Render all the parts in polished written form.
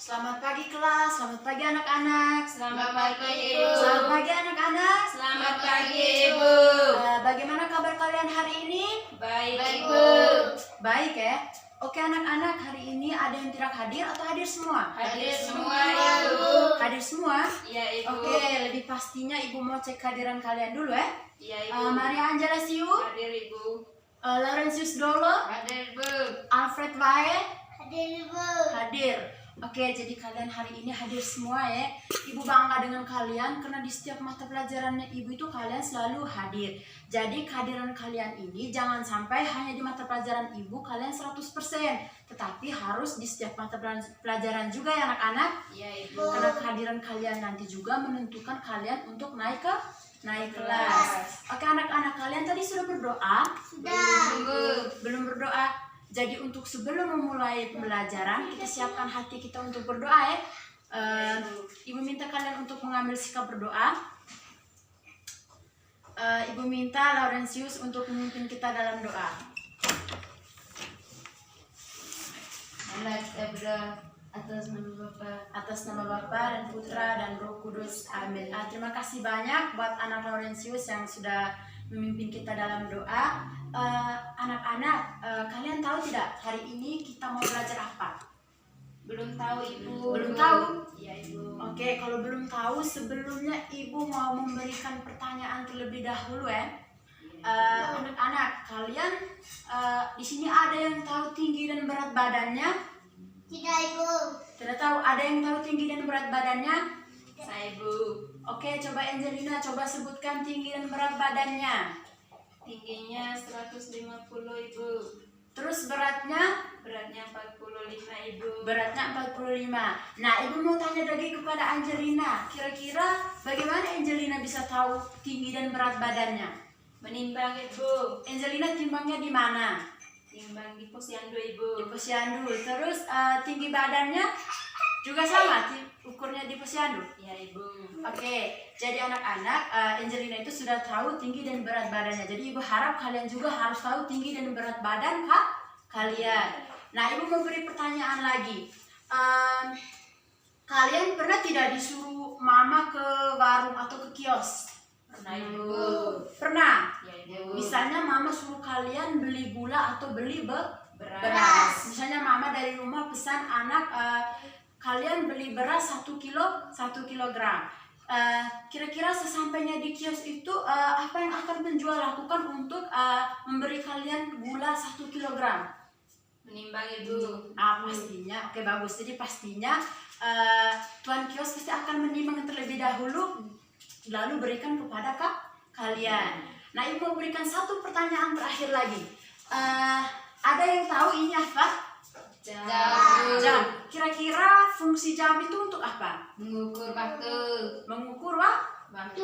Selamat pagi kelas, selamat pagi anak-anak. Selamat pagi Ibu. Selamat pagi anak-anak. Selamat pagi Ibu. Bagaimana kabar kalian hari ini? Baik Ibu. Baik ya. Oke anak-anak, hari ini ada yang tidak hadir atau hadir semua? Hadir semua Ibu. Hadir semua? Iya Ibu. Oke, lebih pastinya Ibu mau cek kehadiran kalian dulu ya. Iya Ibu. Maria Angela Siu, Hadir Ibu. Laurentius Dolo, Hadir Ibu. Alfred Wae, Hadir Ibu. hadir. Oke, jadi kalian hari ini hadir semua ya. Ibu bangga dengan kalian karena di setiap mata pelajarannya Ibu itu kalian selalu hadir. Jadi kehadiran kalian ini jangan sampai hanya di mata pelajaran Ibu kalian 100%, tetapi harus di setiap mata pelajaran juga ya anak-anak. Iya Ibu. Karena kehadiran kalian nanti juga menentukan kalian untuk naik kelas. Oke anak-anak, kalian tadi sudah berdoa? Sudah. Belum berdoa. Jadi untuk sebelum memulai pembelajaran, kita siapkan hati kita untuk berdoa ya. Ibu minta kalian untuk mengambil sikap berdoa. Ibu minta Laurentius untuk memimpin kita dalam doa. Atas nama Bapa dan Putra dan Roh Kudus. Amin. Terima kasih banyak buat anak Laurentius yang sudah memimpin kita dalam doa. Anak-anak, kalian tahu tidak hari ini kita mau belajar apa? Belum tahu Ibu. Belum tahu? Iya Ibu. Oke, kalau belum tahu sebelumnya Ibu mau memberikan pertanyaan terlebih dahulu ya. Anak-anak, kalian di sini ada yang tahu tinggi dan berat badannya? Tidak Ibu. Tidak tahu. Ada yang tahu tinggi dan berat badannya? Saya Ibu. Oke, coba Angelina coba sebutkan tinggi dan berat badannya. Tingginya 150 Ibu. Terus beratnya? Beratnya 45 Ibu. Beratnya 45. Nah, Ibu mau tanya lagi kepada Angelina. Kira-kira bagaimana Angelina bisa tahu tinggi dan berat badannya? Menimbang Ibu. Angelina timbangnya di mana? Timbang di posyandu Ibu. Di posyandu. Terus tinggi badannya juga sama, ukurnya di posyandu. Iya Ibu. Oke, jadi anak-anak, Angelina itu sudah tahu tinggi dan berat badannya. Jadi Ibu harap kalian juga harus tahu tinggi dan berat badan kalian. Nah, Ibu mau beri pertanyaan lagi. Kalian pernah tidak disuruh mama ke warung atau ke kios? Pernah Ibu. Pernah? Iya Ibu. Misalnya mama suruh kalian beli gula atau beli beras. Beras. Misalnya mama dari rumah pesan anak, kalian beli beras 1 kilogram. Kira-kira sesampainya di kios itu apa yang akan penjual lakukan untuk memberi kalian gula 1 kilogram? Menimbang Ibu. Pastinya, oke bagus. Jadi pastinya tuan kios pasti akan menimbang terlebih dahulu, lalu berikan kepada kalian. Nah, Ibu mau berikan satu pertanyaan terakhir lagi. Ada yang tahu ini apa? Jam. Kira-kira fungsi jam itu untuk apa? Mengukur waktu. Mengukur Waktu.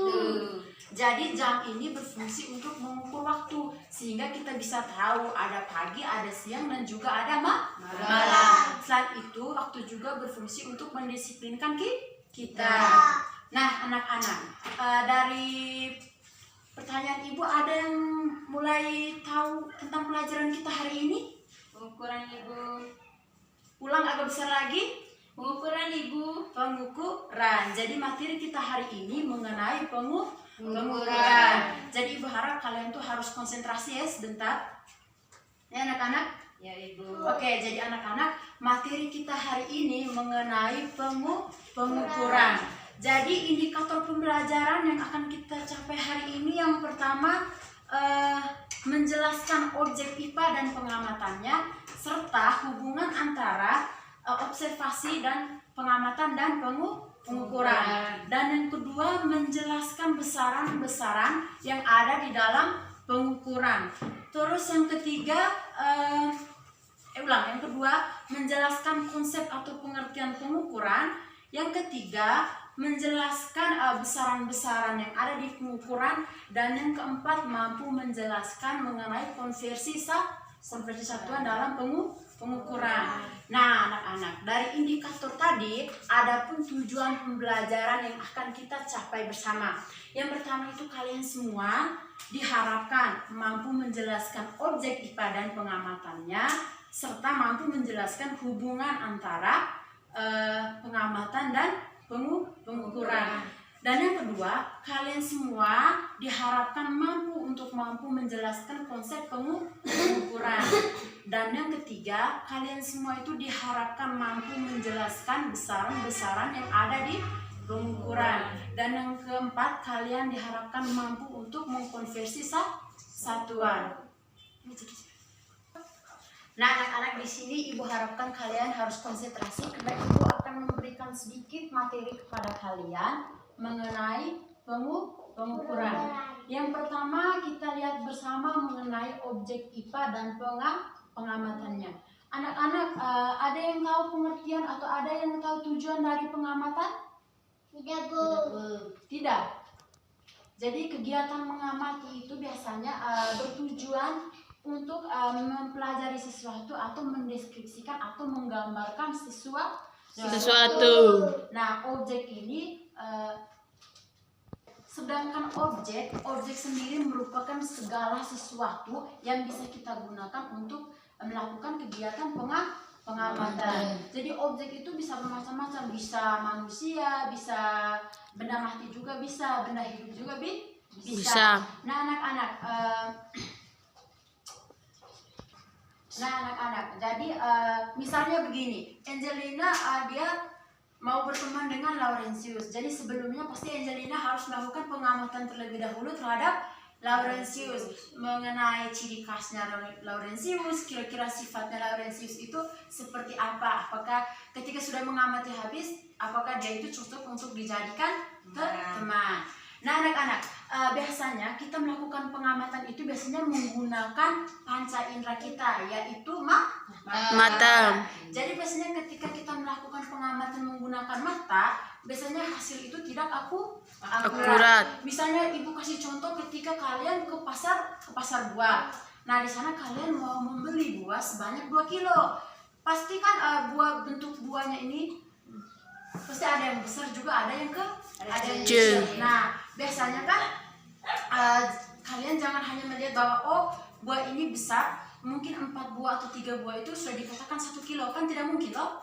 Jadi jam ini berfungsi untuk mengukur waktu, sehingga kita bisa tahu ada pagi, ada siang, dan juga ada malam. Selain itu, waktu juga berfungsi untuk mendisiplinkan kita. Nah, anak-anak, dari pertanyaan Ibu ada yang mulai tahu tentang pelajaran kita hari ini? Pengukuran Ibu. Ulang agak besar lagi. Pengukuran Ibu. Pengukuran. Jadi materi kita hari ini mengenai pengukuran. Jadi Ibu harap kalian tuh harus konsentrasi ya sebentar. Ya anak-anak. Ya Ibu. Oke, jadi anak-anak, materi kita hari ini mengenai pengukuran. Jadi indikator pembelajaran yang akan kita capai hari ini yang pertama menjelaskan objek IPA dan pengamatannya serta hubungan antara observasi dan pengamatan dan pengukuran. Dan yang kedua menjelaskan besaran-besaran yang ada di dalam pengukuran. Terus yang ketiga yang kedua menjelaskan konsep atau pengertian pengukuran. Yang ketiga menjelaskan besaran-besaran yang ada di pengukuran. Dan yang keempat mampu menjelaskan mengenai konversi satuan dalam pengukuran. Nah anak-anak, dari indikator tadi ada pun tujuan pembelajaran yang akan kita capai bersama. Yang pertama itu kalian semua diharapkan mampu menjelaskan objek IPA dan pengamatannya serta mampu menjelaskan hubungan antara dan pengukuran. Dan yang kedua, kalian semua diharapkan mampu menjelaskan konsep pengukuran. Dan yang ketiga, kalian semua itu diharapkan mampu menjelaskan besaran-besaran yang ada di pengukuran. Dan yang keempat, kalian diharapkan mampu untuk mengkonversi satuan. Nah, anak-anak di sini ibu harapkan kalian harus konsentrasi karena ibu akan memberikan sedikit materi kepada kalian mengenai pengukuran. Yang pertama kita lihat bersama mengenai objek IPA dan pengamatannya. Anak-anak, ada yang tahu pengertian atau ada yang tahu tujuan dari pengamatan? Tidak, Bu. Tidak. Jadi kegiatan mengamati itu biasanya bertujuan untuk mempelajari sesuatu atau mendeskripsikan atau menggambarkan sesuatu. Nah, objek ini sedangkan objek sendiri merupakan segala sesuatu yang bisa kita gunakan untuk melakukan kegiatan pengamatan. Jadi objek itu bisa bermacam-macam, bisa manusia, bisa benda mati juga bisa, benda hidup juga bisa. Nah, anak-anak, jadi misalnya begini, Angelina dia mau berteman dengan Laurentius. Jadi sebelumnya pasti Angelina harus melakukan pengamatan terlebih dahulu terhadap Laurentius, mengenai ciri khasnya Laurentius, kira-kira sifatnya Laurentius itu seperti apa. Apakah ketika sudah mengamati habis, apakah dia itu cocok untuk dijadikan teman. Nah, anak-anak, biasanya kita melakukan pengamatan itu biasanya menggunakan panca indera kita, yaitu mata. Jadi biasanya ketika kita melakukan pengamatan menggunakan mata, biasanya hasil itu tidak akurat. Misalnya ibu kasih contoh ketika kalian ke pasar buah. Nah, di sana kalian mau membeli buah sebanyak 2 kilo. Pasti kan bentuk buahnya ini pasti ada yang besar juga, ada yang kecil. Nah, biasanya kan kalian jangan hanya melihat bahwa buah ini besar, mungkin 4 buah atau 3 buah itu sudah dikatakan 1 kilo, kan tidak mungkin loh.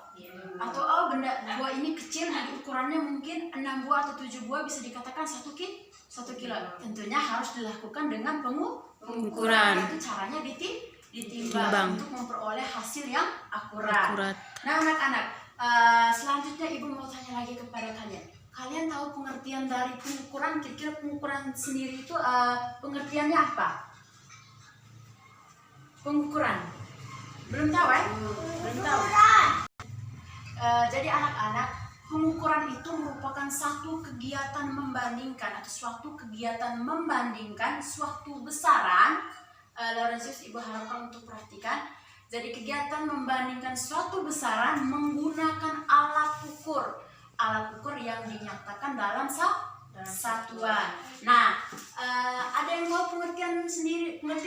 Atau buah ini kecil, ukurannya mungkin 6 buah atau 7 buah bisa dikatakan 1 kilo. Tentunya harus dilakukan dengan pengukuran. Itu caranya ditimbang untuk memperoleh hasil yang akurat. Nah, anak-anak, selanjutnya ibu mau tanya lagi kepada kalian. Kalian tahu pengertian dari pengukuran? Kira-kira pengukuran sendiri itu pengertiannya apa? Pengukuran belum tahu Belum tahu. Jadi anak-anak, pengukuran itu merupakan satu kegiatan membandingkan atau suatu kegiatan membandingkan suatu besaran. Laurentius, ibu harapkan untuk perhatikan. Jadi kegiatan membandingkan suatu besaran menggunakan alat ukur yang dinyatakan dalam satuan. Nah, ada yang mau pengertian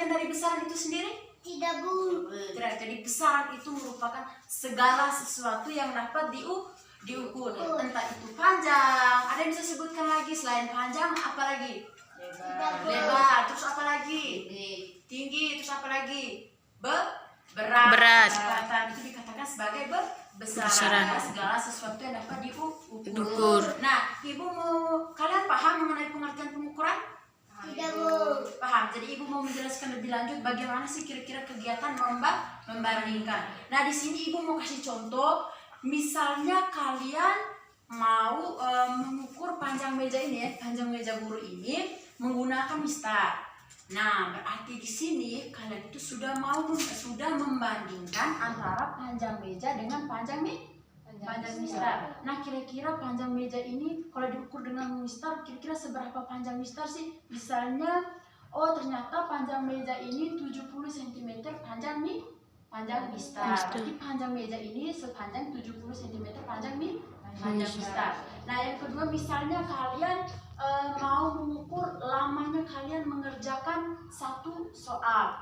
dari besaran itu sendiri? Tidak, Bu. Tidak. Jadi besaran itu merupakan segala sesuatu yang dapat diukur. Entah itu panjang, ada yang bisa sebutkan lagi selain panjang, apa lagi? Lebar, terus apa lagi? Tinggi, terus apa lagi? Berat. Itu dikatakan sebagai besaran. Segala sesuatu yang dapat diukur. Nah, kalian paham mengenai pengertian pengukuran? Tidak, Bu. Paham. Jadi ibu mau menjelaskan lebih lanjut bagaimana sih kira-kira kegiatan membandingkan. Nah, di sini ibu mau kasih contoh. Misalnya kalian mau mengukur panjang meja ini panjang meja guru ini menggunakan mistar. Nah, berarti di sini kalian itu sudah membandingkan antara panjang meja dengan panjang mistar. Nah, kira-kira panjang meja ini kalau diukur dengan mistar, kira-kira seberapa panjang mistar sih? Misalnya, ternyata panjang meja ini 70 cm panjang mistar. Berarti panjang meja ini sepanjang 70 cm panjang mistar. Nah, yang kedua, misalnya kalian mau mengukur lamanya kalian mengerjakan satu soal.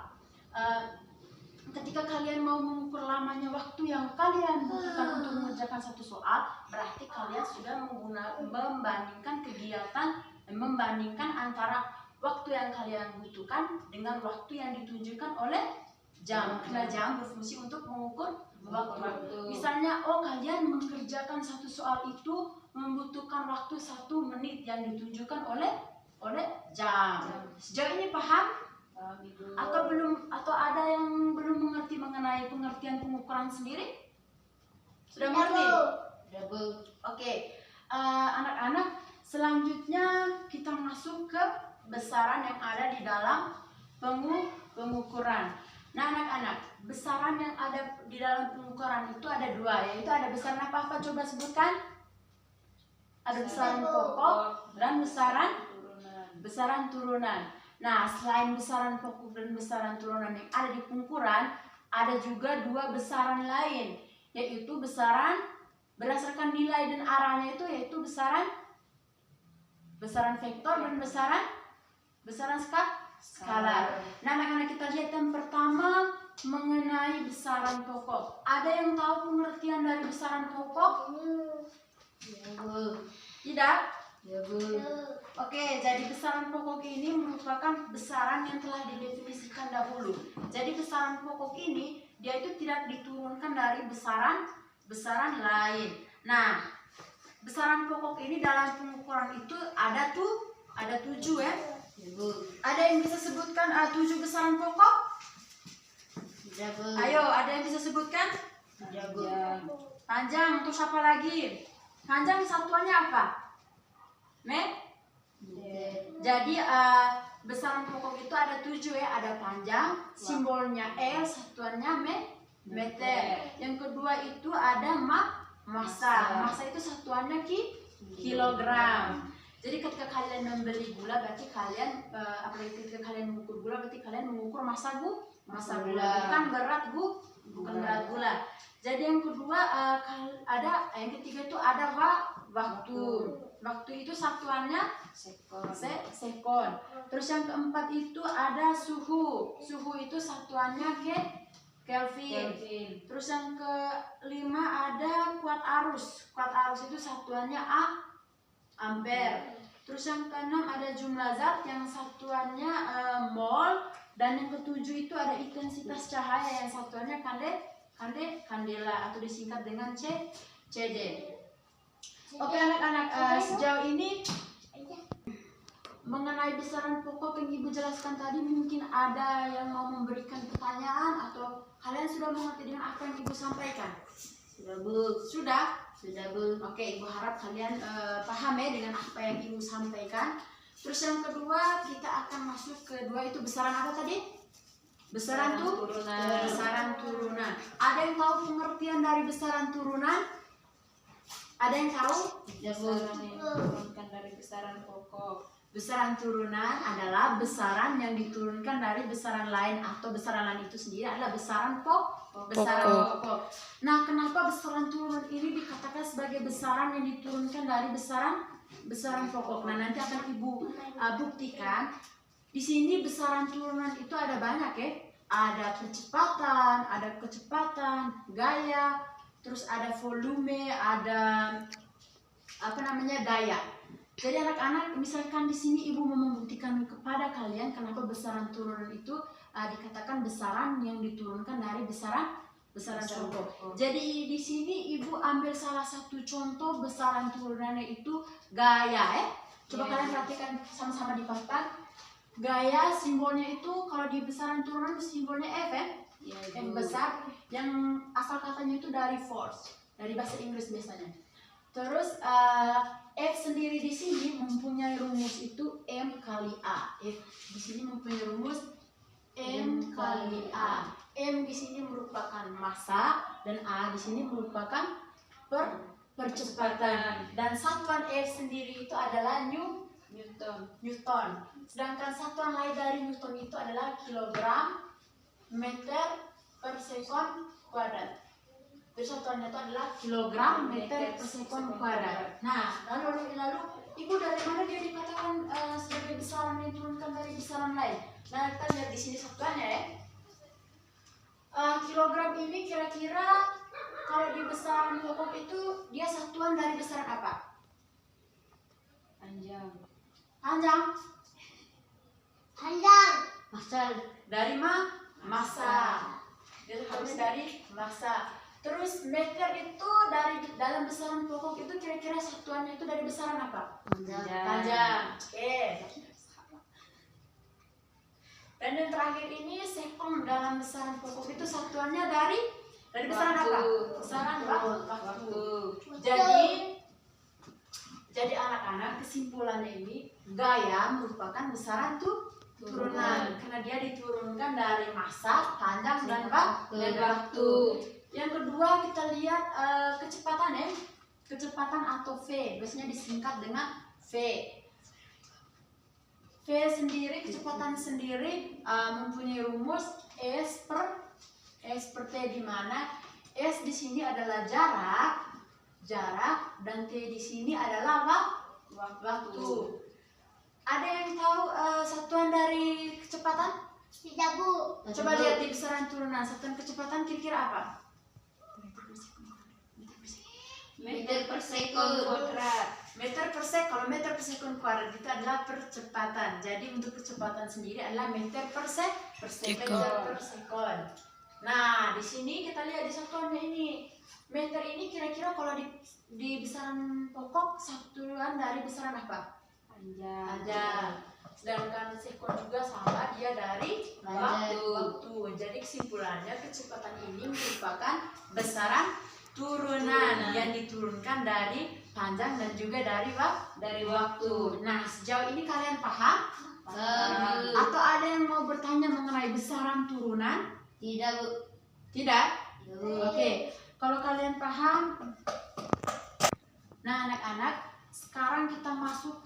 Ketika kalian mau mengukur lamanya waktu yang kalian butuhkan untuk mengerjakan satu soal, berarti kalian sudah membandingkan antara waktu yang kalian butuhkan dengan waktu yang ditunjukkan oleh jam. Karena jam berfungsi untuk mengukur Waktu. Misalnya, kalian mengerjakan satu soal itu membutuhkan waktu 1 menit yang ditujukan oleh jam. Sejauh ini paham? Paham, Ibu. Atau belum? Atau ada yang belum mengerti mengenai pengertian pengukuran sendiri? Sudah mengerti? Sudah, Bu. Oke. Anak-anak, selanjutnya kita masuk ke besaran yang ada di dalam pengukuran. Nah, anak-anak, besaran yang ada di dalam pengukuran itu ada 2, yaitu ada besaran apa coba sebutkan? Ada besaran pokok dan besaran turunan. Nah, selain besaran pokok dan besaran turunan yang ada di pengukuran, ada juga 2 besaran lain, yaitu besaran berdasarkan nilai dan arahnya itu, yaitu besaran vektor dan besaran skalar. Nah, anak-anak, kita lihat yang pertama mengenai besaran pokok. Ada yang tahu pengertian dari besaran pokok? Ya, Bu. Tidak? Ya, Bu. Oke, jadi besaran pokok ini merupakan besaran yang telah didefinisikan dahulu. Jadi besaran pokok ini dia itu tidak diturunkan dari besaran lain. Nah, besaran pokok ini dalam pengukuran itu ada 7 ya. Ya, Bu. Ada yang bisa sebutkan 7 besaran pokok? Ya, Bu. Ayo, ada yang bisa sebutkan? Ya, Bu. Panjang, terus apa lagi? Panjang satuannya apa? Jadi besaran pokok itu ada 7 ya. Ada panjang, simbolnya L, satuannya meter. Yang kedua itu ada massa. Massa itu satuannya kilogram. Jadi ketika kalian membeli gula, berarti kalian apalagi ketika kalian mengukur gula, berarti kalian mengukur massa gula, bukan berat gula. Jadi yang kedua yang ketiga itu ada waktu. Waktu itu satuannya sekon. Terus yang keempat itu ada suhu. Suhu itu satuannya Kelvin. Terus yang kelima ada kuat arus. Kuat arus itu satuannya ampere. Terus yang keenam ada jumlah zat yang satuannya mol. Dan yang ketujuh itu ada intensitas cahaya yang satuannya kandela atau disingkat dengan CD. Oke anak-anak, sejauh ini mengenai besaran pokok yang Ibu jelaskan tadi, mungkin ada yang mau memberikan pertanyaan atau kalian sudah mengerti dengan apa yang Ibu sampaikan? Sudah, Bu. Sudah? Sudah, Bu. Oke, Ibu harap kalian paham ya dengan apa yang Ibu sampaikan. Terus yang kedua, kita akan masuk ke 2 itu besaran apa tadi? Besaran turunan. Besaran turunan. Ada yang tahu pengertian dari besaran turunan? Ada yang tahu? Ya, Bu. Diturunkan dari besaran pokok. Besaran turunan adalah besaran yang diturunkan dari besaran lain, atau besaran lain itu sendiri adalah besaran pokok. Nah, kenapa besaran turunan ini dikatakan sebagai besaran yang diturunkan dari besaran pokok? Nah, nanti akan Ibu buktikan. Di sini besaran turunan itu ada banyak ya. Ada kecepatan, gaya, terus ada volume, ada daya. Jadi anak-anak, misalkan di sini Ibu mau membuktikan kepada kalian kenapa besaran turunan itu dikatakan besaran yang diturunkan dari besaran pokok. Jadi di sini Ibu ambil salah satu contoh besaran turunannya itu gaya. Coba kalian perhatikan sama-sama di papan. Gaya simbolnya itu kalau di besaran turunan simbolnya F ya. Yang besar, yang asal katanya itu dari force, dari bahasa Inggris biasanya. Terus F sendiri di sini mempunyai rumus itu M kali A. F di sini mempunyai rumus M kali A. M di sini merupakan massa dan A di sini merupakan percepatan. Dan satuan F sendiri itu adalah Newton. Sedangkan satuan lain dari Newton itu adalah kilogram meter per sekon kuadrat. Jadi satuannya itu adalah kilogram meter per sekon kuadrat. Nah, lalu Ibu dari mana dia dikatakan sebagai besaran yang diturunkan dari besaran lain? Nah, kita lihat di sini satuannya ya. Kilogram ini kira-kira kalau di besaran pokok itu dia satuan dari besaran apa? Panjang. Massa dari massa. Dia terus dari massa. Terus meter itu dari dalam besaran pokok itu kira-kira satuannya itu dari besaran apa? Panjang. Oke. Dan yang terakhir ini sekon dalam besaran pokok itu satuannya dari besaran apa? Besaran waktu. Jadi anak-anak, kesimpulannya ini gaya merupakan besaran turunan karena dia diturunkan dari masa, panjang dan waktu. Yang kedua kita lihat kecepatan ya. Kecepatan atau V, biasanya disingkat dengan V. V sendiri, kecepatan sendiri mempunyai rumus S per T, di mana S di sini adalah jarak dan T di sini adalah waktu. Ada yang tahu satuan dari kecepatan? Tidak, Bu. Coba lihat di besaran turunan, satuan kecepatan kira-kira apa? Meter per sekon kuadrat. Meter per sekon. Kalau meter per sekon kuadrat itu adalah percepatan. Jadi untuk kecepatan sendiri adalah meter per sekon. Nah, di sini kita lihat di satuannya ini. Meter ini kira-kira kalau di besaran pokok satuan dari besaran apa? Panjang. Sedangkan sekon juga sama, dia dari waktu. Jadi kesimpulannya kecepatan ini merupakan besaran turunan yang diturunkan dari panjang dan juga dari waktu. Nah, sejauh ini kalian paham? Atau ada yang mau bertanya mengenai besaran turunan? Tidak, Bu. Tidak? Oke. Kalau kalian paham, nah anak-anak, sekarang kita masuk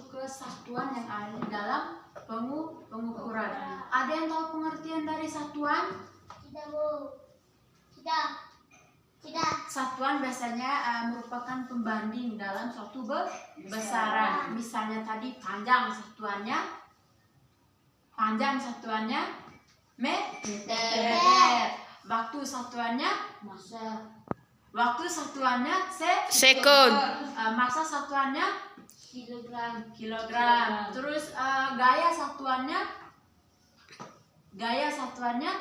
ke satuan yang ada di dalam pengukuran. Ada yang tahu pengertian dari satuan? Tidak, Bu. Tidak. Satuan biasanya merupakan pembanding dalam suatu besaran. Misalnya tadi panjang satuannya meter. Waktu satuannya sekon. Masa satuannya kilogram. Terus gaya satuannya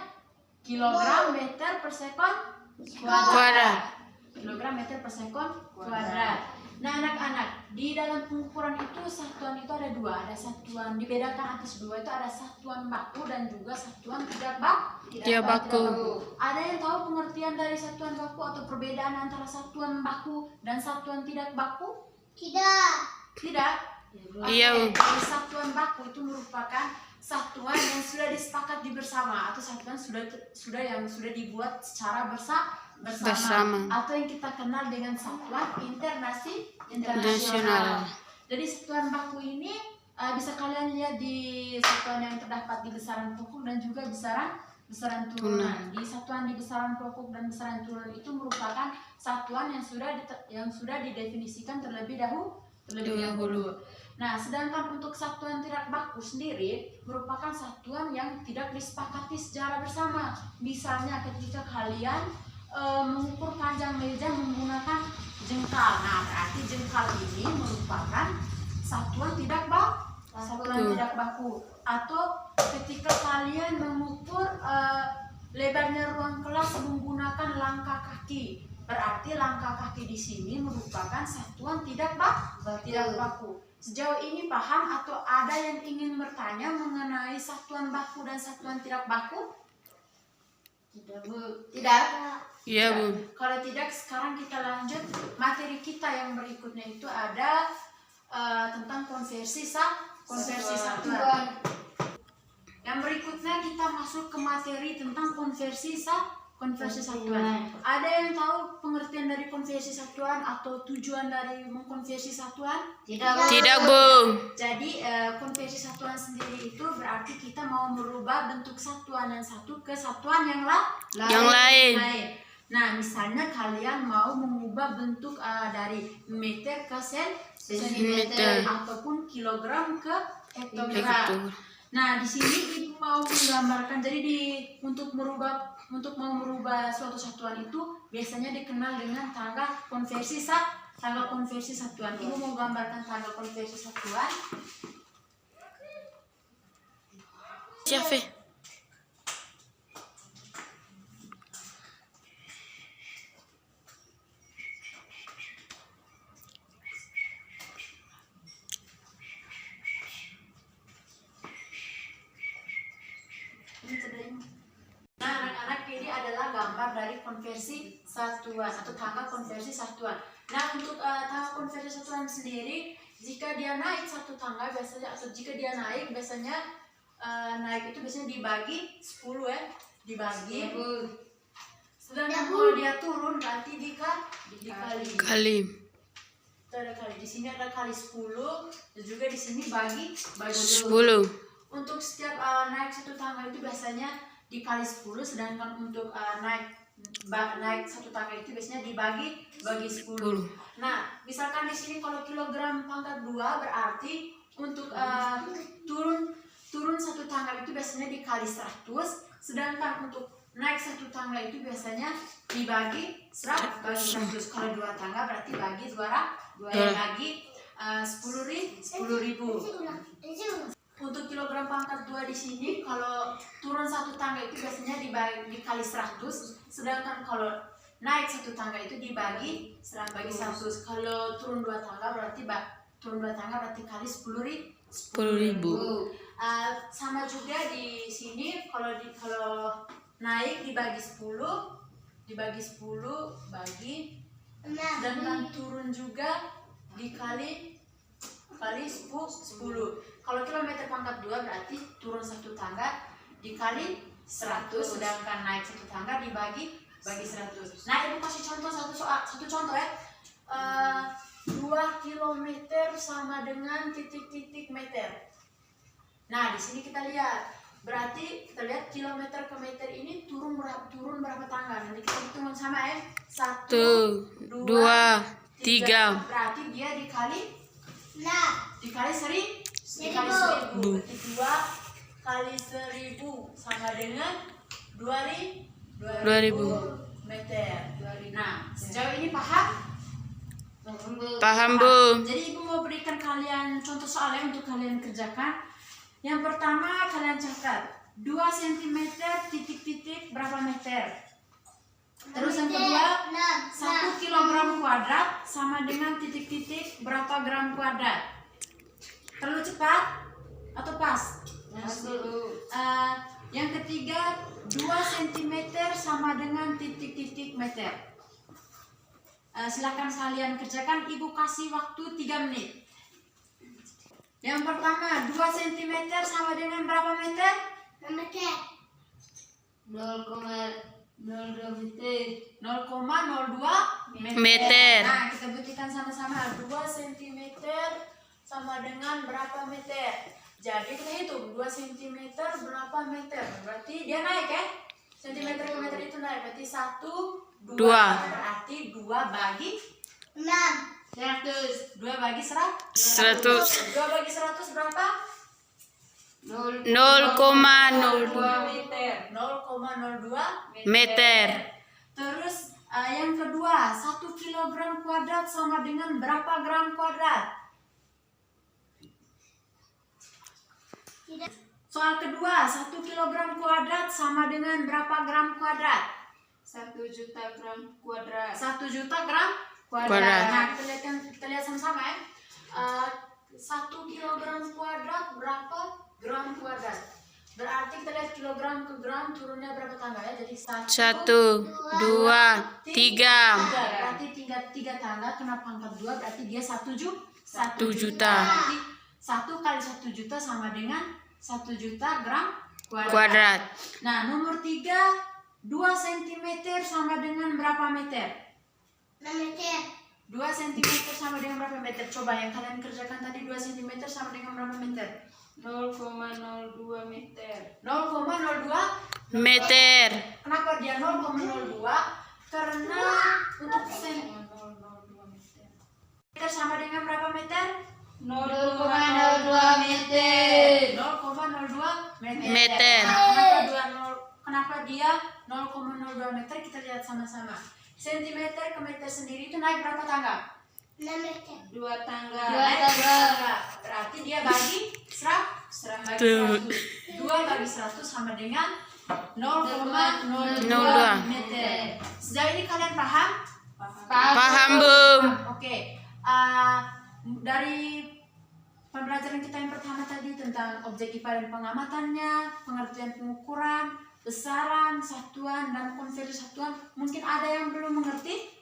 kilogram meter per sekon kuadrat. Kilogram meter per sekon kuadrat. Nah anak-anak, di dalam pengukuran itu satuan itu ada dua. Ada satuan dibedakan atas dua, itu ada satuan baku dan juga satuan tidak baku. Ada yang tahu pengertian dari satuan baku atau perbedaan antara satuan baku dan satuan tidak baku? Tidak? Iya. Jadi satuan baku itu merupakan satuan yang sudah disepakati bersama atau satuan yang sudah dibuat secara bersama atau yang kita kenal dengan satuan internasional. Jadi satuan baku ini bisa kalian lihat di satuan yang terdapat di besaran pokok dan juga besaran turunan. Di satuan di besaran pokok dan besaran turunan itu merupakan satuan yang sudah didefinisikan terlebih dahulu. Nah, sedangkan untuk satuan tidak baku sendiri merupakan satuan yang tidak disepakati secara bersama. Misalnya ketika kalian mengukur panjang meja menggunakan jengkal. Nah, berarti jengkal ini merupakan satuan tidak baku. Atau ketika kalian mengukur lebarnya ruang kelas menggunakan langkah kaki, berarti langkah kaki di sini merupakan satuan tidak baku. Sejauh ini paham atau ada yang ingin bertanya mengenai satuan baku dan satuan tidak baku? Tidak, Bu. Tidak? Iya, Bu. Kalau tidak, sekarang kita lanjut materi kita yang berikutnya itu ada tentang konversi satuan. Yang berikutnya kita masuk ke materi tentang konversi satuan. Ada yang tahu pengertian dari konversi satuan atau tujuan dari mengkonversi satuan? Tidak, Bu. Jadi konversi satuan sendiri itu berarti kita mau merubah bentuk satuan yang satu ke satuan yang lain. Nah, misalnya kalian mau mengubah bentuk dari meter ke sentimeter ataupun kilogram ke hektogram. Nah, di sini Ibu mau menggambarkan, jadi untuk mau merubah suatu satuan itu biasanya dikenal dengan tanggal konversi satuan. Ibu mau gambarkan tanggal konversi satuan. Siapa? konversi satuan atau tangga konversi satuan. Nah, untuk tangga konversi satuan sendiri, jika dia naik satu tangga biasanya, atau jika dia naik biasanya naik itu biasanya dibagi 10 ya, dibagi. Sedangkan kalau dia turun berarti dikali. Kali. Itu ada kali. Di sini ada kali 10 dan juga di sini bagi 10. Untuk setiap naik satu tangga itu biasanya dikali 10, sedangkan untuk naik satu tangga itu biasanya bagi 10. Nah, misalkan di sini kalau kilogram pangkat 2 berarti untuk turun satu tangga itu biasanya dikali 100, sedangkan untuk naik satu tangga itu biasanya dibagi 100. Kalau 2 tangga berarti bagi 200, bagi 10.000. Untuk kilogram pangkat 2 di sini kalau turun satu tangga itu biasanya dikali 100, sedangkan kalau naik satu tangga itu dibagi 100. Kalau turun 2 tangga berarti kali 10.000. Sama juga di sini kalau naik dibagi 10 bagi, sedangkan turun juga dikali 10. Kalau kilometer pangkat 2 berarti turun satu tangga dikali 100, sedangkan naik satu tangga dibagi 100. Nah, ibu kasih contoh satu contoh ya. 2 kilometer sama dengan titik-titik meter. Nah, di sini kita lihat. Berarti kita lihat kilometer ke meter ini turun berapa tangga. Nanti kita hitung sama ya. 1, 2, 3. Berarti dia dikali 1000. Berarti 2 kali 1000 sama dengan 2000 meter. Nah, sejauh ini paham? Paham, Bu. Jadi ibu mau berikan kalian contoh soalnya untuk kalian kerjakan. Yang pertama kalian catat 2 cm titik-titik berapa meter. Terus yang kedua 1 kilogram kuadrat sama dengan titik-titik berapa gram kuadrat. Terlalu cepat atau pas? Yang ketiga 2 cm sama dengan titik-titik meter. Silakan kalian kerjakan, ibu kasih waktu 3 menit. Yang pertama 2 cm sama dengan berapa meter? 0,02 Meter. Nah, kita buktikan sama-sama. 2 cm sama dengan berapa meter? Jadi kita hitung 2 cm berapa meter? Berarti dia naik ya? Centimeter ke meter itu naik. Berarti 1, 2. Berarti 2 bagi 100. 2 bagi 100. 2 bagi 100 berapa? 0,02 meter. 0,02 meter. Terus yang kedua, 1 kilogram kuadrat sama dengan berapa gram kuadrat? Soal kedua, 1 kilogram kuadrat sama dengan berapa gram kuadrat? 1 juta gram kuadrat. 1 juta gram kuadrat. Nah, kita lihat sama-sama ya. 1 kilogram kuadrat berapa gram kuadrat? Berarti kita lihat kilogram ke gram turunnya berapa tangga ya? Jadi 1, 2, 3. Berarti 3 tangga kena pangkat 2 berarti dia 1 juta. Berarti 1 kali 1 juta sama dengan 1 juta gram Kuadrat. Nah, nomor 3, 2 cm sama dengan berapa meter? 2 cm sama dengan berapa meter? Coba yang kalian kerjakan tadi 2 cm sama dengan berapa meter? 0,02 meter. 0,02 Meter. Kenapa dia 0,02? Karena untuk meter sama dengan berapa meter? 0,02 meter. 0,02 Meter. Kenapa dia 0,02 meter? Kita lihat sama-sama. Sentimeter ke meter sendiri itu naik berapa tangga? 2 tangga. Berarti dia bagi 100. 2 bagi 100 sama dengan 0,02 meter. Sejauh ini kalian paham? Paham, Bu. Oke. Dari pembelajaran kita yang pertama tadi tentang objek IPA dan pengamatannya, pengertian pengukuran, besaran, satuan, dan konversi satuan. Mungkin ada yang belum mengerti?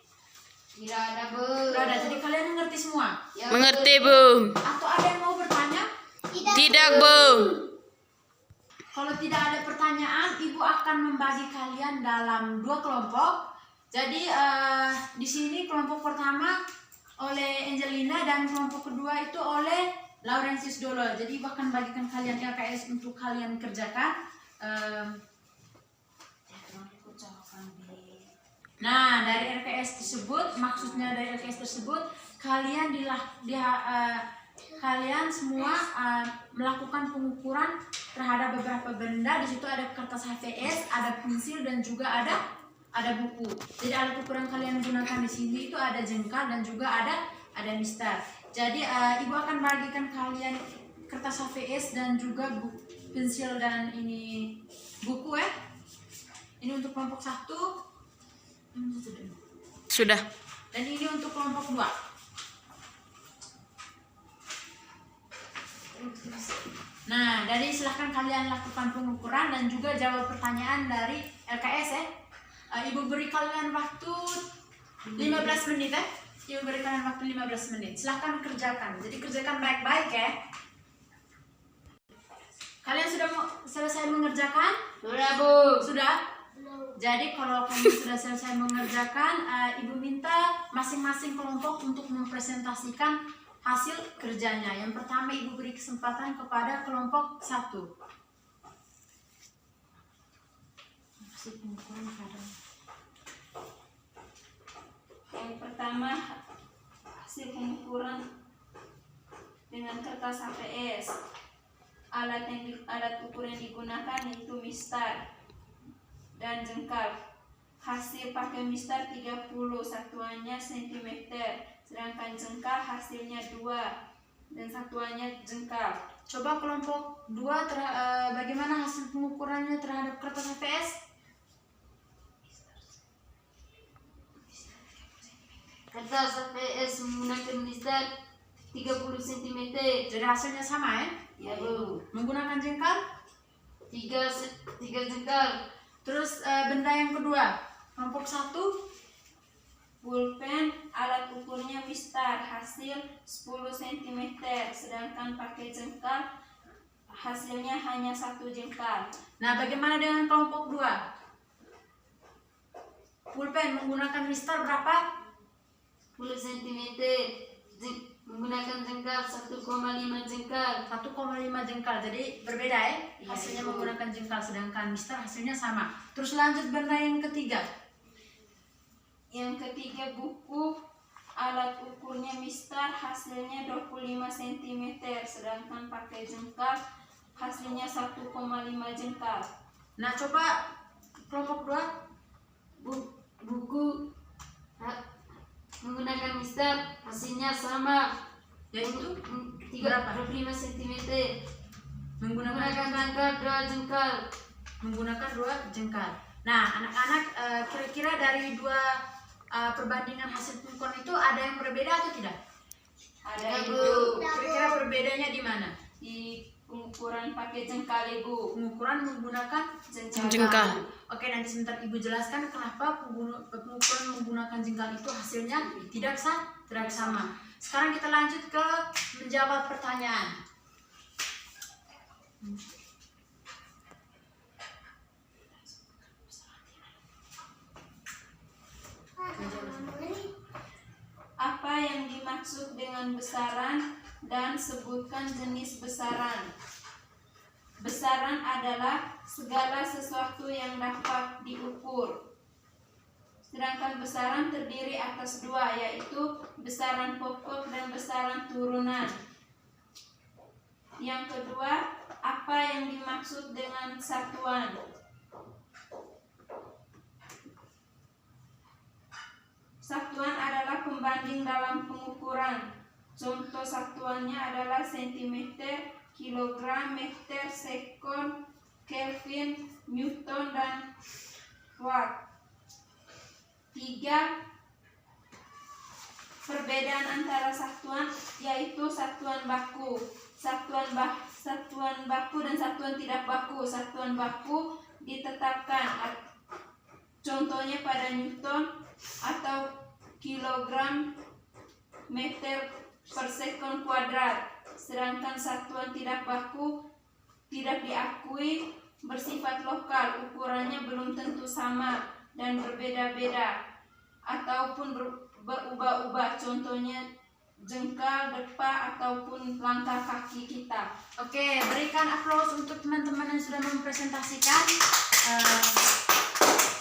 Tidak ada, Bu. Tidak ada, jadi kalian mengerti semua? Ya, Mengerti, Bu. Atau ada yang mau bertanya? Tidak, Bu. Kalau tidak ada pertanyaan, Ibu akan membagi kalian dalam 2 kelompok. Jadi di sini kelompok pertama oleh Angelina dan kelompok kedua itu oleh Laurentius Dolo. Jadi Ibu akan bagikan kalian LKS untuk kalian kerjakan. Nah, dari LKS tersebut, maksudnya dari LKS tersebut, kalian kalian semua melakukan pengukuran terhadap beberapa benda. Di situ ada kertas HVS, ada pensil, dan juga ada buku. Jadi alat ukur yang kalian gunakan di sini itu ada jengkal dan juga ada mister. Jadi Ibu akan bagikan kalian kertas HVS dan juga pensil dan ini buku ya. Ini untuk kelompok 1. Sudah. Dan ini untuk kelompok 2. Nah, jadi silahkan kalian lakukan pengukuran dan juga jawab pertanyaan dari LKS ya. Ibu beri kalian waktu 15 menit ya. Ibu beri kalian waktu 15 menit. Silahkan kerjakan. Jadi kerjakan baik-baik ya. Kalian sudah selesai mengerjakan? Sudah, Bu. Sudah? Jadi kalau kalian sudah selesai mengerjakan, Ibu minta masing-masing kelompok untuk mempresentasikan hasil kerjanya. Yang pertama Ibu beri kesempatan kepada kelompok 1. Yang pertama, hasil pengukuran dengan kertas HVS. Alat ukur yang digunakan yaitu mister dan jengkal. Hasil pakai mister 30, satuannya cm, sedangkan jengkal hasilnya 2 dan satuannya jengkal. Coba kelompok 2 bagaimana hasil pengukurannya terhadap kertas HVS? Kertas HVS menggunakan mister 30 cm. Jadi hasilnya sama ya? Ya, Bu. Menggunakan jengkal? 3 jengkal. Terus benda yang kedua, kelompok 1, Pulpen, alat ukurnya mister, hasil 10 cm, sedangkan pakai jengkal hasilnya hanya 1 jengkal. Nah, bagaimana dengan kelompok 2? Pulpen menggunakan mister berapa? 10 cm, menggunakan jengkal 1,5 jengkal. 1,5 jengkal. Jadi berbeda ya? Iya, Hasilnya Ibu. menggunakan jengkal, sedangkan mister hasilnya sama. Terus lanjut benda yang ketiga. Yang ketiga, buku, alat ukurnya mister, hasilnya 25 cm, sedangkan pakai jengkal hasilnya 1,5 jengkal. Nah, coba kelompok 2. Buku menggunakan mister, hasilnya sama, Yaitu 35 cm. menggunakan Menggunakan jengkal 2 jengkal. menggunakan 2 jengkal. Nah, anak-anak kira-kira dari 2 perbandingan hasil pengukuran itu ada yang berbeda atau tidak? Ada, Bu. Ibu. Kira-kira perbedaannya di mana? Di pengukuran pakai jengkal, Ibu. Pengukuran menggunakan Jengkal. Oke, nanti sebentar Ibu jelaskan kenapa pengukuran menggunakan jengkal itu hasilnya tidak sama. Sekarang kita lanjut ke menjawab pertanyaan. Apa yang dimaksud dengan besaran dan sebutkan jenis besaran. Besaran adalah segala sesuatu yang dapat diukur. Sedangkan besaran terdiri atas 2, yaitu besaran pokok dan besaran turunan. Yang kedua, apa yang dimaksud dengan satuan? Satuan adalah pembanding dalam pengukuran. Contoh satuannya adalah sentimeter, kilogram, meter, sekon, kelvin, newton, dan watt. 3. Perbedaan antara satuan yaitu satuan baku, satuan baku dan satuan tidak baku. Satuan baku ditetapkan. Contohnya pada Newton atau kilogram meter per sekon kuadrat. Sedangkan satuan tidak baku tidak diakui bersifat lokal, ukurannya belum tentu sama dan berbeda-beda ataupun berubah-ubah. Contohnya jengkal, depa ataupun langkah kaki kita. Oke, berikan aplaus untuk teman-teman yang sudah mempresentasikan.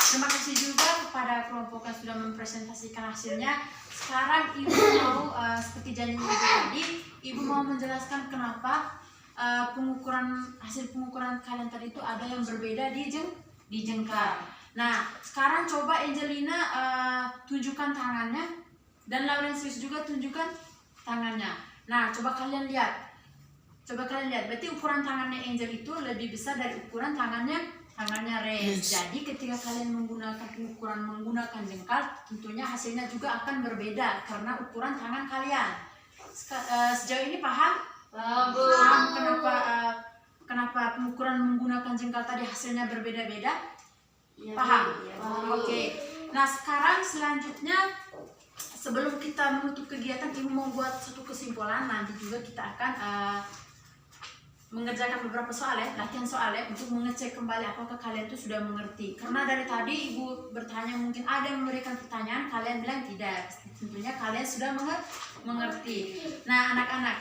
Terima kasih juga kepada kelompok yang sudah mempresentasikan hasilnya. Sekarang Ibu mau seperti janji Ibu tadi, Ibu mau menjelaskan kenapa hasil pengukuran kalian tadi itu ada yang berbeda di jengkal. Nah, sekarang coba Angelina tunjukkan tangannya dan Laurentius juga tunjukkan tangannya. Nah, coba kalian lihat. Berarti ukuran tangannya Angel itu lebih besar dari ukuran tangannya Res. Jadi ketika kalian menggunakan jengkal, tentunya hasilnya juga akan berbeda karena ukuran tangan kalian. Sejauh ini paham? Paham kenapa pengukuran menggunakan jengkal tadi hasilnya berbeda-beda? Paham? Oke. Nah, sekarang selanjutnya sebelum kita menutup kegiatan, Ibu mau buat satu kesimpulan. Nanti juga kita akan mengerjakan beberapa soal latihan soal untuk mengecek kembali apakah kalian itu sudah mengerti. Karena dari tadi Ibu bertanya, mungkin ada yang memberikan pertanyaan, kalian bilang tidak. Tentunya kalian sudah mengerti. Nah, anak-anak,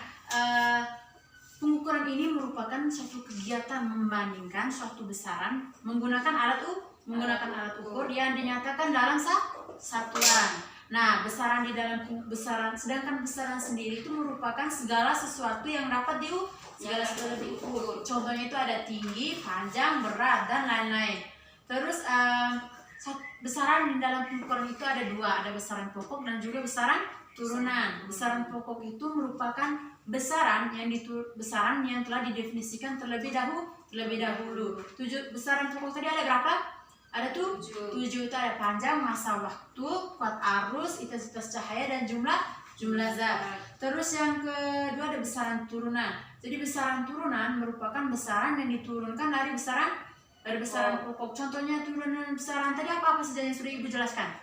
pengukuran ini merupakan suatu kegiatan membandingkan suatu besaran menggunakan alat ukur yang dinyatakan dalam satuan. Nah, besaran sedangkan besaran sendiri itu merupakan segala sesuatu yang dapat diukur. Contohnya itu ada tinggi, panjang, berat, dan lain-lain. Terus besaran di dalam pengukuran itu ada dua, ada besaran pokok dan juga besaran turunan. Besaran pokok itu merupakan besaran yang telah didefinisikan terlebih dahulu. Besaran pokok tadi ada berapa? Ada 7 itu ada panjang, masa waktu, kuat arus, intensitas cahaya, dan jumlah zat. Terus yang kedua ada besaran turunan. Jadi besaran turunan merupakan besaran yang diturunkan dari besaran pokok. Contohnya turunan besaran tadi apa saja yang sudah Ibu jelaskan?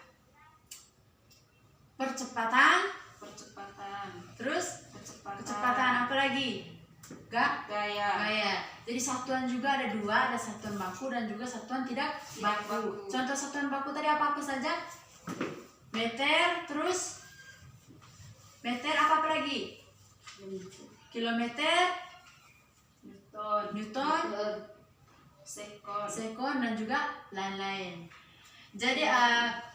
Percepatan. Terus kecepatan apa lagi? Gaya. Jadi satuan juga ada dua, ada satuan baku dan juga satuan tidak baku. Contoh satuan baku tadi apa saja? Meter, terus meter apa lagi? Kilometer, Newton, sekon dan juga lain-lain. Jadi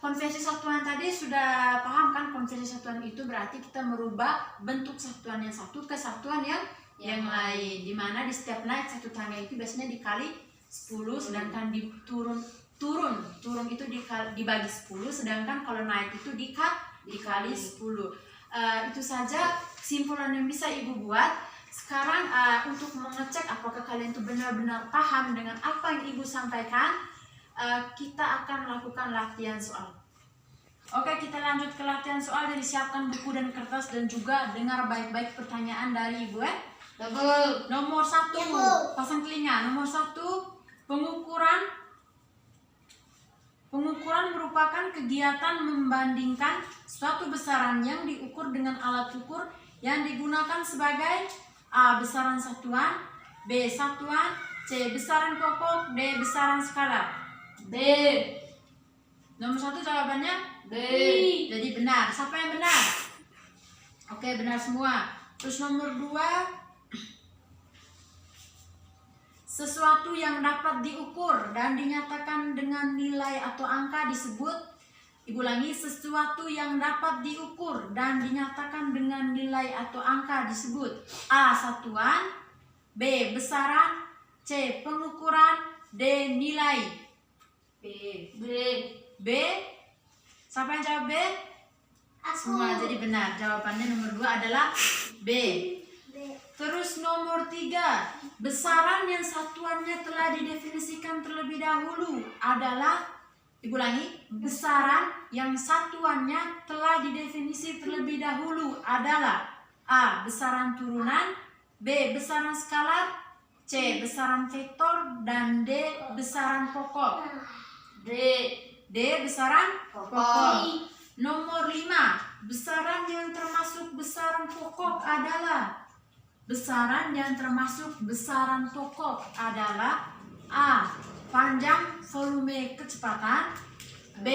konvensi satuan tadi sudah paham kan? Konvensi satuan itu berarti kita merubah bentuk satuan yang satu ke satuan yang lain. Dimana di setiap naik satu tangga itu biasanya dikali 10, sedangkan turun itu dibagi 10, sedangkan kalau naik itu dikali 10. Itu saja kesimpulan yang bisa Ibu buat. Sekarang untuk mengecek apakah kalian itu benar-benar paham dengan apa yang Ibu sampaikan, kita akan melakukan latihan soal. Oke, kita lanjut ke latihan soal. Jadi siapkan buku dan kertas dan juga dengar baik-baik pertanyaan dari Ibu. Nomor 1, pasang telinga. Nomor 1, pengukuran merupakan kegiatan membandingkan suatu besaran yang diukur dengan alat ukur yang digunakan sebagai A. Besaran satuan, B. Satuan, C. Besaran pokok, D. Besaran skala. D. Nomor 1 jawabannya B. Jadi benar. Siapa yang benar? Oke, benar semua. Terus nomor 2, sesuatu yang dapat diukur dan dinyatakan dengan nilai atau angka disebut, Ibu ulangi, sesuatu yang dapat diukur dan dinyatakan dengan nilai atau angka disebut A. Satuan, B. Besaran, C. Pengukuran, D. Nilai. B. Siapa yang jawab B? Semua, jadi benar. Jawabannya nomor 2 adalah B. Terus nomor 3, besaran yang satuannya telah didefinisikan terlebih dahulu adalah, Ibu ulangi, besaran yang satuannya telah didefinisi terlebih dahulu adalah A. Besaran turunan, B. Besaran skalar, C. Besaran vektor, dan D. Besaran pokok. D. Besaran pokok. Nomor 5. Besaran yang termasuk besaran pokok adalah A. Panjang volume kecepatan, B.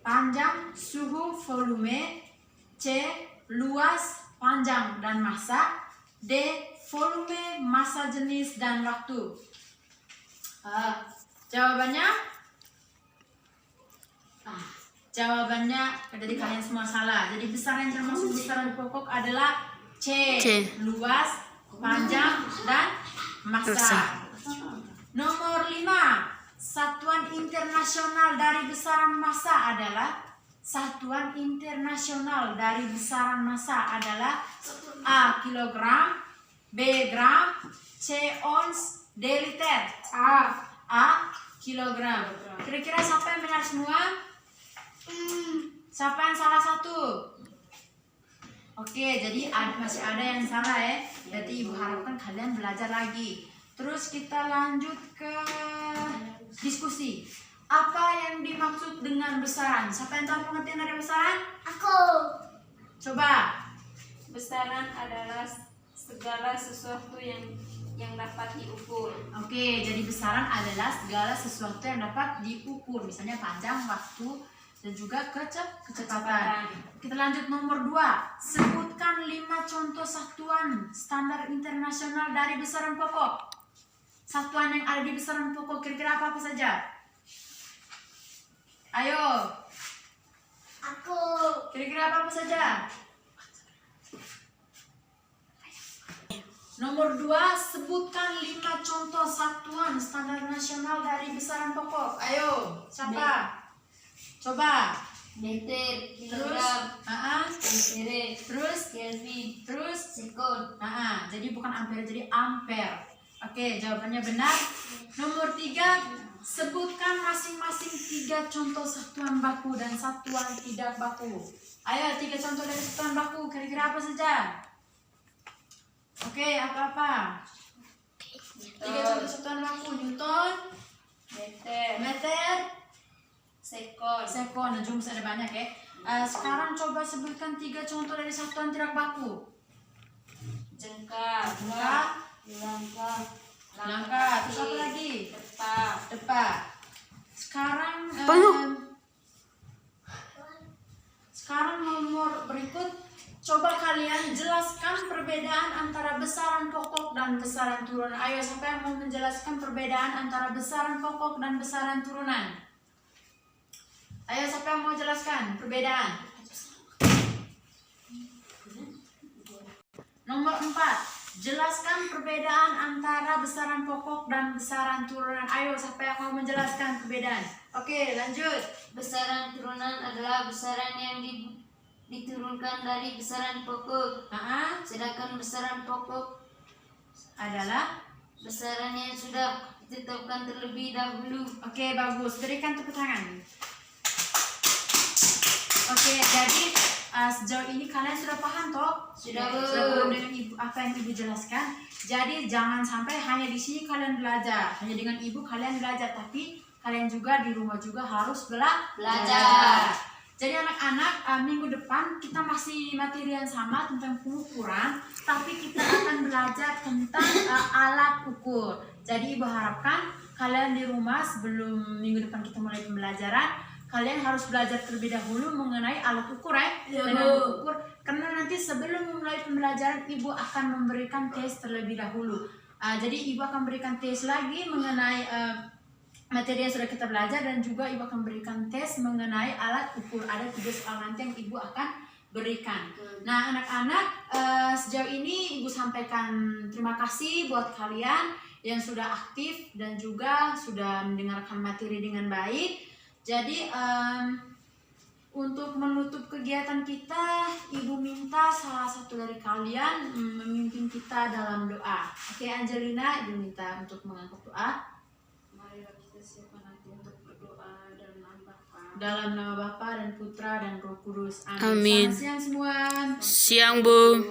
Panjang suhu volume, C. Luas, panjang, dan massa, D. Volume, massa, jenis, dan waktu. Jawabannya? Jawabannya dari kalian semua salah. Jadi besaran yang termasuk besaran pokok adalah C. Luas, panjang, dan massa. Nomor 5. Satuan internasional dari besaran massa adalah A. Kilogram, B. Gram, C. Ons, D. Liter. A. Kilogram. Kira-kira siapa yang benar semua? Siapa yang salah satu? Oke, jadi masih ada yang salah ya. Berarti ibu harapkan kalian belajar lagi. Terus kita lanjut ke diskusi. Apa yang dimaksud dengan besaran? Siapa yang tahu pengertian dari besaran? Aku. Coba. Besaran adalah segala sesuatu yang dapat diukur. Oke, jadi besaran adalah segala sesuatu yang dapat diukur. Misalnya panjang, waktu, dan juga kecepatan. Kita lanjut nomor 2. Sebutkan 5 contoh satuan standar internasional dari besaran pokok. Satuan yang ada di besaran pokok kira-kira apa saja? Ayo. Aku. Kira-kira apa saja? Nomor 2, sebutkan 5 contoh satuan standar nasional dari besaran pokok. Ayo, siapa? Coba. Meter, Terus, kilogram, ampere. Terus, Kelvin, terus, sekon. jadi bukan ampere, jadi ampere. Oke, jawabannya benar. Nomor 3, sebutkan masing-masing 3 contoh satuan baku dan satuan tidak baku. Ayo, 3 contoh dari satuan baku, kira-kira apa saja? Oke, apa-apa? 3 contoh satuan baku. Newton, meter, sekon. Jumlah ada banyak ya. Sekarang coba sebutkan 3 contoh dari satuan tidak baku. Jengkal, Langkah. Terus apa lagi? Depa. Sekarang nomor berikut, coba kalian jelaskan perbedaan antara besaran pokok dan besaran turunan. Ayo, siapa yang mau menjelaskan perbedaan antara besaran pokok dan besaran turunan? Ayo, siapa yang mau jelaskan perbedaan? Nomor 4. Jelaskan perbedaan antara besaran pokok dan besaran turunan. Ayo, siapa yang mau menjelaskan perbedaan? Oke, lanjut. Besaran turunan adalah besaran yang diturunkan dari besaran pokok. Sedangkan besaran pokok Adalah? besaran yang sudah ditetapkan terlebih dahulu. Oke, bagus. Berikan tepuk tangan. Oke, jadi sejauh ini kalian sudah paham toh? Sudah, paham dengan ibu apa yang ibu jelaskan. Jadi jangan sampai hanya di sini kalian belajar, hanya dengan ibu kalian belajar, tapi kalian juga di rumah juga harus belajar. Jadi anak-anak, minggu depan kita masih materi yang sama tentang pengukuran, tapi kita akan belajar tentang alat ukur. Jadi ibu harapkan kalian di rumah sebelum minggu depan kita mulai pembelajaran, kalian harus belajar terlebih dahulu mengenai alat ukur ukur, karena nanti sebelum memulai pembelajaran ibu akan memberikan tes terlebih dahulu. Jadi ibu akan berikan tes lagi mengenai materi yang sudah kita belajar, dan juga ibu akan berikan tes mengenai alat ukur. Ada 3 soal nanti yang ibu akan berikan. Nah anak-anak, sejauh ini ibu sampaikan terima kasih buat kalian yang sudah aktif dan juga sudah mendengarkan materi dengan baik. Jadi untuk menutup kegiatan kita, ibu minta salah satu dari kalian memimpin kita dalam doa. Oke, Angelina, ibu minta untuk mengangkat doa. Marilah kita siapkan hati untuk berdoa dalam nama Bapa. Dalam nama Bapa dan Putra dan Roh Kudus. Amin. Selamat siang semua. Siang, Bu.